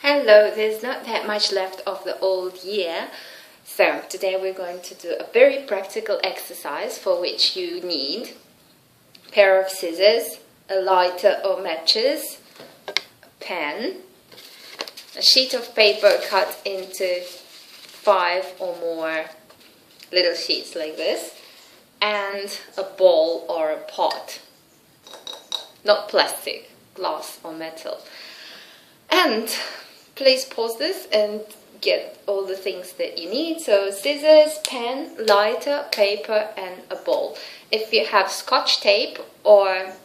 Hello, there's not that much left of the old year, so today we're going to do a very practical exercise for which you need a pair of scissors, a lighter or matches, a pen, a sheet of paper cut into 5 or more little sheets like this, and a bowl or a pot, not plastic, glass or metal. And please pause this and get all the things that you need. So scissors, pen, lighter, paper and a bowl. If you have scotch tape or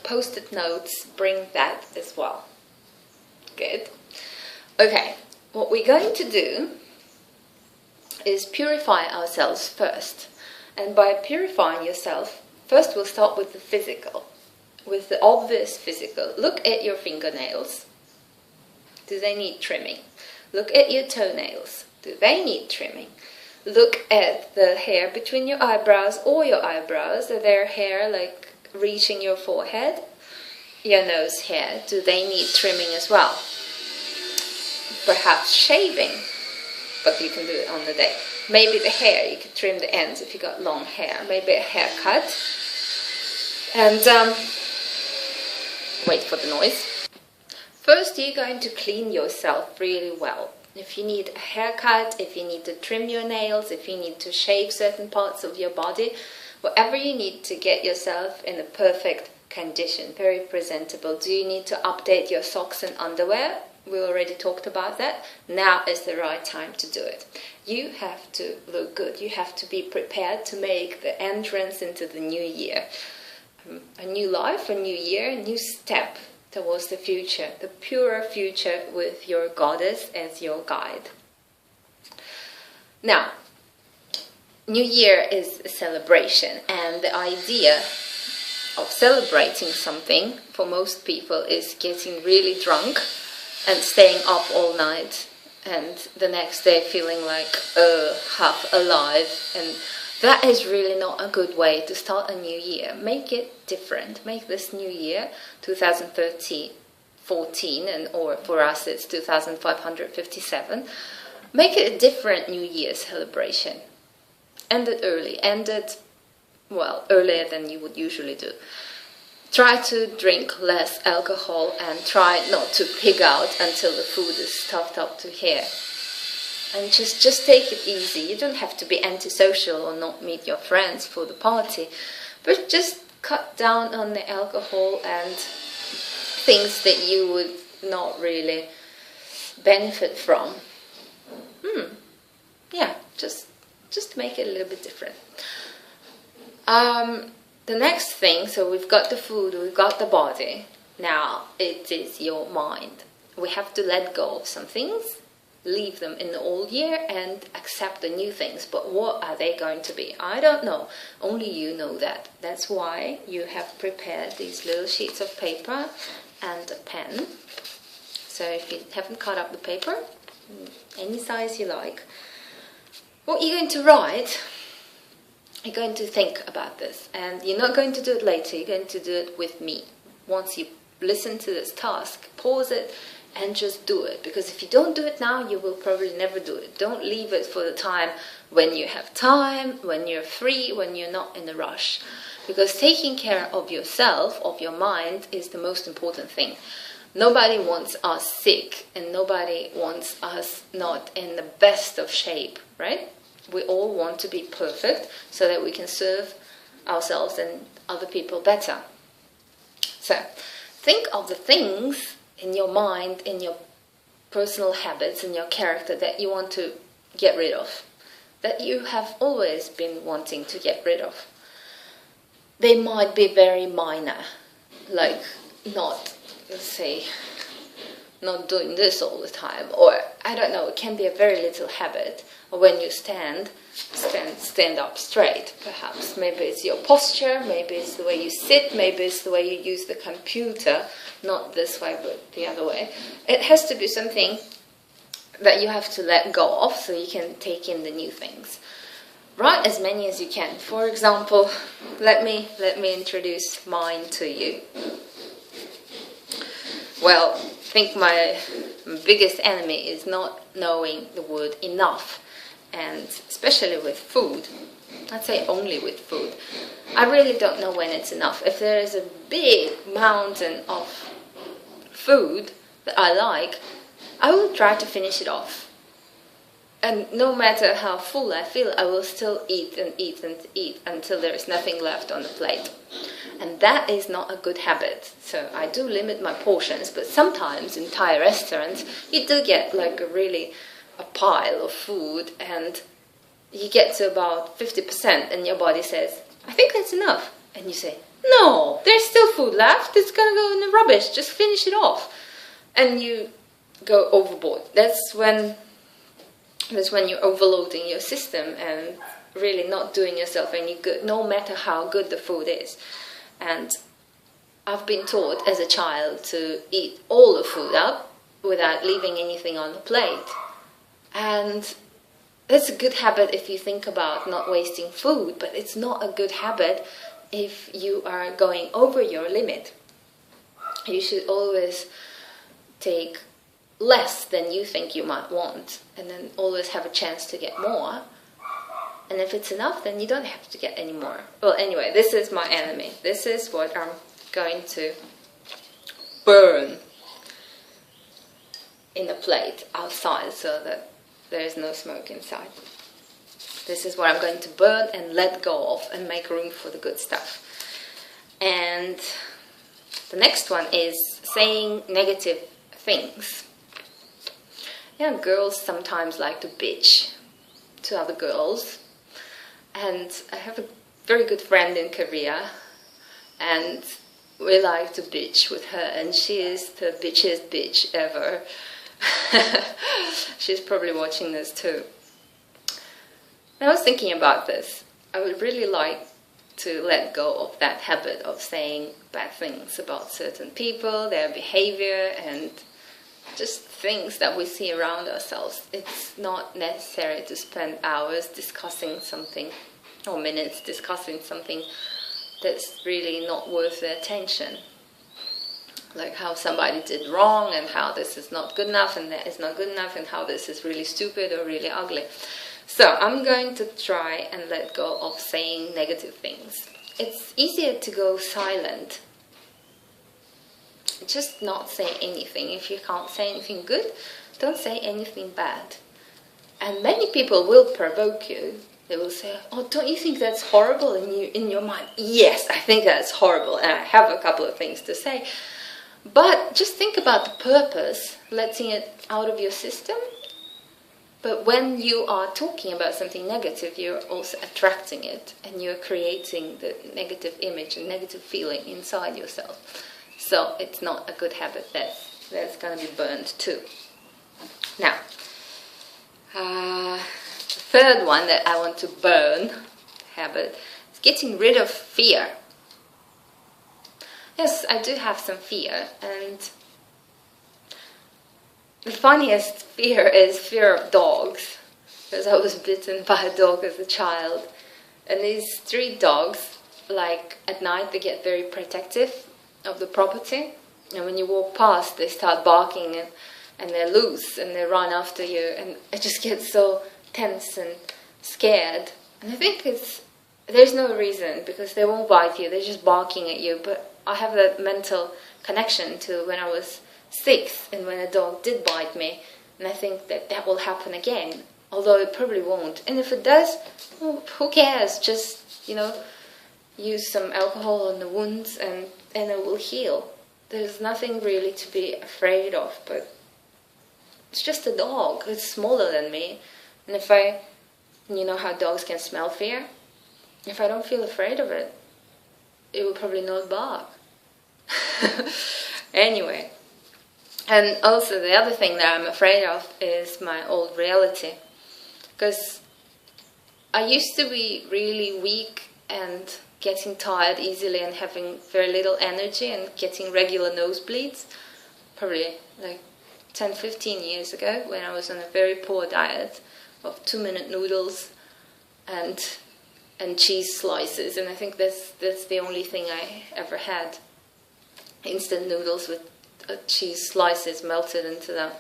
post-it notes, bring that as well. Good. Okay, what we're going to do is purify ourselves first. And by purifying yourself, first we'll start with the physical, with the obvious physical. Look at your fingernails. Do they need trimming? Look at your toenails. Do they need trimming? Look at the hair between your eyebrows or your eyebrows. Are there hair like reaching your forehead? Your nose hair. Do they need trimming as well? Perhaps shaving, but you can do it on the day. Maybe the hair, you could trim the ends if you got long hair. Maybe a haircut. And wait for the noise. First, you're going to clean yourself really well. If you need a haircut, if you need to trim your nails, if you need to shave certain parts of your body, whatever you need to get yourself in a perfect condition, very presentable. Do you need to update your socks and underwear? We already talked about that. Now is the right time to do it. You have to look good. You have to be prepared to make the entrance into the new year. A new life, a new year, a new step towards the future, the purer future with your goddess as your guide. Now, New Year is a celebration, and the idea of celebrating something for most people is getting really drunk and staying up all night and the next day feeling like half alive, and that is really not a good way to start a new year. Make it different. Make this new year 2014, and or for us it's 2557. Make it a different New Year celebration. End it early. End it, well, earlier than you would usually do. Try to drink less alcohol and try not to pig out until the food is stuffed up to here. And just take it easy. You don't have to be antisocial or not meet your friends for the party, but just cut down on the alcohol and things that you would not really benefit from. Yeah, just make it a little bit different. The next thing, so we've got the food, we've got the body. Now it is your mind. We have to let go of some things, leave them in the old year and accept the new things. But what are they going to be? I don't know. Only you know that. That's why you have prepared these little sheets of paper and a pen. So if you haven't cut up the paper, any size you like, what you're going to write, you're going to think about this. And you're not going to do it later. You're going to do it with me. Once you listen to this task, pause it, and just do it. Because if you don't do it now, you will probably never do it. Don't leave it for the time when you have time, when you're free, when you're not in a rush. Because taking care of yourself, of your mind, is the most important thing. Nobody wants us sick, and nobody wants us not in the best of shape, right? We all want to be perfect so that we can serve ourselves and other people better. So, think of the things in your mind, in your personal habits, in your character that you want to get rid of, that you have always been wanting to get rid of. They might be very minor, like not, let's say, not doing this all the time, or I don't know, it can be a very little habit. Or when you stand up straight, perhaps. Maybe it's your posture, maybe it's the way you sit, maybe it's the way you use the computer, not this way but the other way. It has to be something that you have to let go of so you can take in the new things. Write as many as you can. For example, let me introduce mine to you. Well, I think my biggest enemy is not knowing the word enough, and especially with food. I'd say only with food. I really don't know when it's enough. If there is a big mountain of food that I like, I will try to finish it off. And no matter how full I feel, I will still eat and eat and eat until there is nothing left on the plate. And that is not a good habit. So I do limit my portions, but sometimes in Thai restaurants, you do get like a pile of food, and you get to about 50% and your body says, I think that's enough. And you say, no, there's still food left. It's going to go in the rubbish. Just finish it off. And you go overboard. That's when you're overloading your system and really not doing yourself any good, no matter how good the food is. And I've been taught as a child to eat all the food up without leaving anything on the plate. And that's a good habit if you think about not wasting food, but it's not a good habit if you are going over your limit. You should always take less than you think you might want, and then always have a chance to get more. And if it's enough, then you don't have to get any more. Well, anyway, this is my enemy. This is what I'm going to burn in a plate outside so that there is no smoke inside. This is what I'm going to burn and let go of and make room for the good stuff. And the next one is saying negative things. Yeah, girls sometimes like to bitch to other girls. And I have a very good friend in Korea, and we like to bitch with her, and she is the bitchiest bitch ever. She's probably watching this too. And I was thinking about this. I would really like to let go of that habit of saying bad things about certain people, their behavior, and just things that we see around ourselves. It's not necessary to spend hours discussing something, or minutes discussing something that's really not worth the attention. Like how somebody did wrong, and how this is not good enough, and that is not good enough, and how this is really stupid or really ugly. So I'm going to try and let go of saying negative things. It's easier to go silent. Just not say anything. If you can't say anything good, don't say anything bad. And many people will provoke you. They will say, oh, don't you think that's horrible? In your mind, yes, I think that's horrible, and I have a couple of things to say. But just think about the purpose, letting it out of your system. But when you are talking about something negative, you're also attracting it, and you're creating the negative image and negative feeling inside yourself. So it's not a good habit. That's going to be burned too. Now, the third one that I want to burn, habit, is getting rid of fear. Yes, I do have some fear, and the funniest fear is fear of dogs, because I was bitten by a dog as a child. And these street dogs, like at night, they get very protective of the property, and when you walk past, they start barking, and they're loose, and they run after you, and I just get so tense and scared. And I think there's no reason, because they won't bite you, they're just barking at you. But I have that mental connection to when I was 6, and when a dog did bite me, and I think that will happen again, although it probably won't. And if it does, well, who cares? Just, use some alcohol on the wounds, and it will heal. There's nothing really to be afraid of, but it's just a dog. It's smaller than me. And if you know how dogs can smell fear? If I don't feel afraid of it, it will probably not bark. Anyway. And also the other thing that I'm afraid of is my old reality. Because I used to be really weak and getting tired easily and having very little energy and getting regular nosebleeds. Probably like 10-15 years ago, when I was on a very poor diet of 2-minute noodles and cheese slices. And I think that's the only thing I ever had. Instant noodles with cheese slices melted into them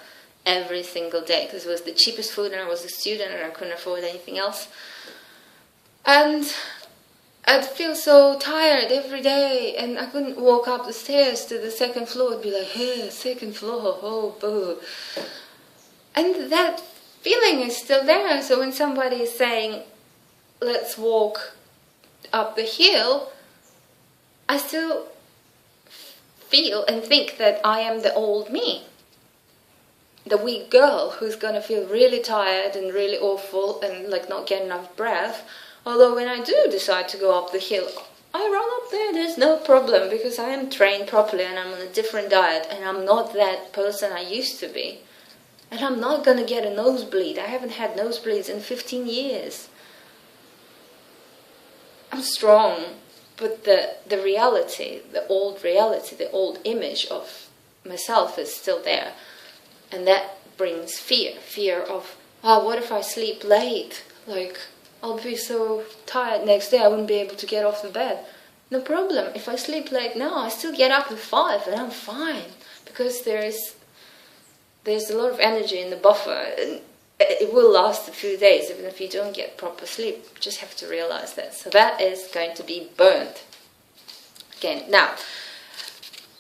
every single day, because it was the cheapest food and I was a student and I couldn't afford anything else. And I'd feel so tired every day, and I couldn't walk up the stairs to the second floor. I'd be like, hey, second floor, oh, boo. And that feeling is still there. So when somebody is saying, let's walk up the hill, I still feel and think that I am the old me. The weak girl who's going to feel really tired and really awful and like not get enough breath. Although when I do decide to go up the hill, I run up there, there's no problem, because I am trained properly and I'm on a different diet and I'm not that person I used to be. And I'm not going to get a nosebleed. I haven't had nosebleeds in 15 years. I'm strong, but the reality, the old image of myself is still there. And that brings fear. Fear of, what if I sleep late? Like, I'll be so tired next day I wouldn't be able to get off the bed. No problem. If I sleep late now, I still get up at 5 and I'm fine. Because there's a lot of energy in the buffer. And it will last a few days even if you don't get proper sleep. You just have to realize that. So that is going to be burnt. Again, now,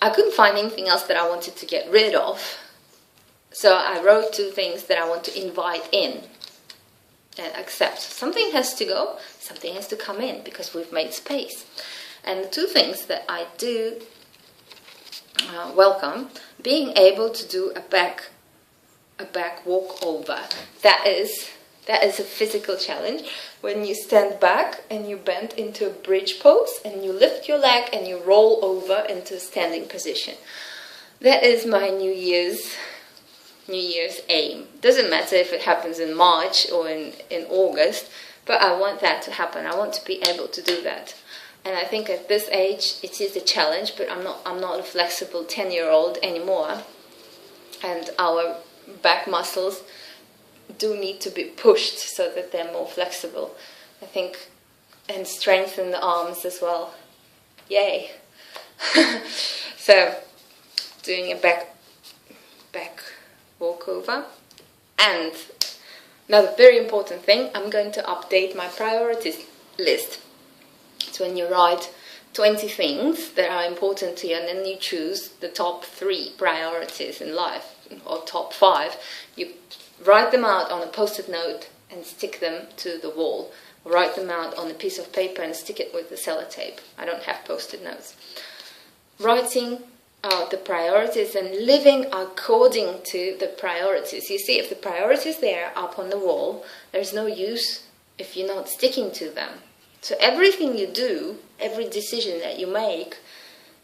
I couldn't find anything else that I wanted to get rid of. So I wrote 2 things that I want to invite in and accept. Something has to go, something has to come in, because we've made space. And the 2 things that I do welcome, being able to do a back walkover. That is a physical challenge. When you stand back and you bend into a bridge pose and you lift your leg and you roll over into a standing position. That is my New Year's aim. Doesn't matter if it happens in March or in August, but I want that to happen. I want to be able to do that. And I think at this age it is a challenge, but I'm not a flexible 10-year-old anymore. And our back muscles do need to be pushed so that they're more flexible. I think, and strengthen the arms as well. Yay. So doing a back walkover. And another very important thing, I'm going to update my priorities list. So when you write 20 things that are important to you and then you choose the top 3 priorities in life, or top 5, you write them out on a post-it note and stick them to the wall. Write them out on a piece of paper and stick it with the sellotape. I don't have post-it notes. Writing the priorities and living according to the priorities. You see, if the priorities there are up on the wall, there's no use if you're not sticking to them. So everything you do, every decision that you make,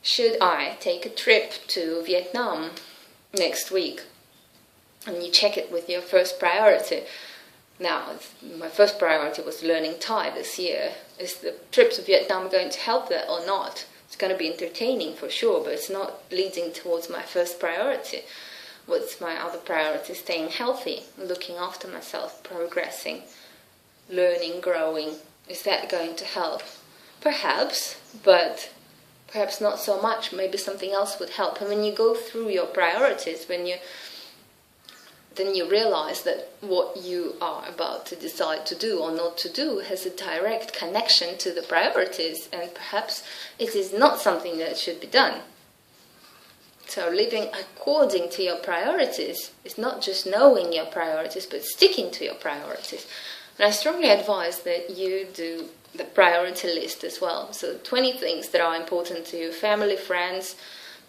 should I take a trip to Vietnam next week? And you check it with your first priority. Now, my first priority was learning Thai this year. Is the trip to Vietnam going to help that or not? It's going to be entertaining for sure, but it's not leading towards my first priority. What's my other priority? Staying healthy, looking after myself, progressing, learning, growing. Is that going to help? Perhaps, but perhaps not so much. Maybe something else would help. And when you go through your priorities, then you realize that what you are about to decide to do or not to do has a direct connection to the priorities, and perhaps it is not something that should be done. So living according to your priorities is not just knowing your priorities, but sticking to your priorities. And I strongly advise that you do the priority list as well. So 20 things that are important to you: family, friends,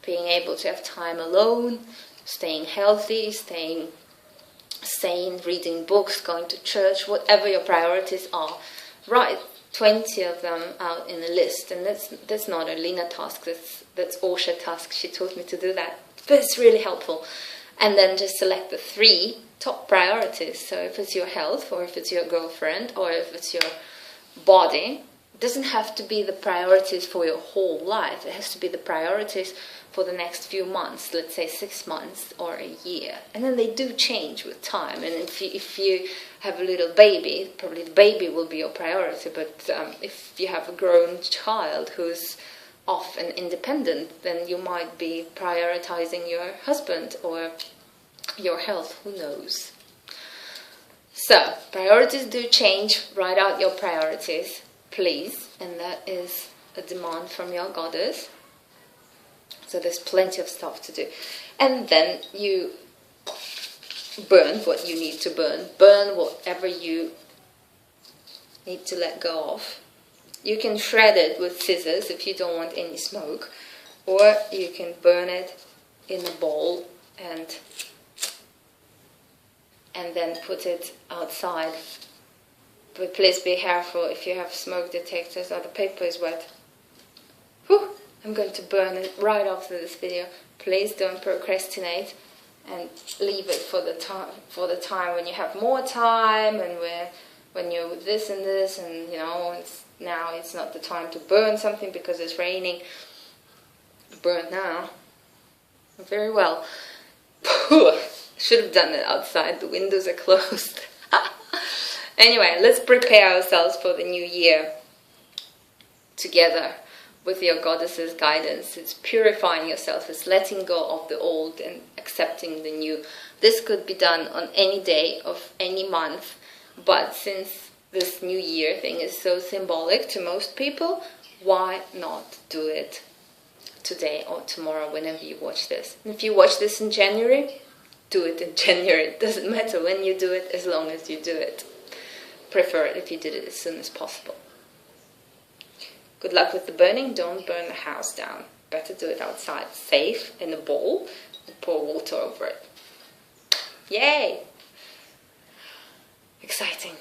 being able to have time alone, staying healthy, staying sane, reading books, going to church, whatever your priorities are. Write 20 of them out in a list. And that's not a Lena task, that's Orsha task. She taught me to do that. But it's really helpful. And then just select the 3 top priorities. So if it's your health, or if it's your girlfriend, or if it's your body, it doesn't have to be the priorities for your whole life. It has to be the priorities for the next few months, let's say 6 months or a year. And then they do change with time. And if you have a little baby, probably the baby will be your priority. But if you have a grown child who's off and independent, then you might be prioritizing your husband or your health, who knows. So, priorities do change. Write out your priorities, please. And that is a demand from your goddess. So there's plenty of stuff to do. And then you burn what you need to burn. Burn whatever you need to let go of. You can shred it with scissors if you don't want any smoke. Or you can burn it in a bowl and then put it outside. But please be careful if you have smoke detectors or the paper is wet. Whew, I'm going to burn it right after this video. Please don't procrastinate and leave it for the time when you have more time and when you're with this and this, and you know now it's not the time to burn something because it's raining. Burn now. Very well. Should have done it outside. The windows are closed. Anyway, let's prepare ourselves for the new year together with your goddess's guidance. It's purifying yourself. It's letting go of the old and accepting the new. This could be done on any day of any month, but since this new year thing is so symbolic to most people, why not do it today or tomorrow, whenever you watch this? And if you watch this in January, do it in January. It doesn't matter when you do it, as long as you do it. Prefer it if you did it as soon as possible. Good luck with the burning. Don't burn the house down. Better do it outside, safe, in a bowl, and pour water over it. Yay! Exciting.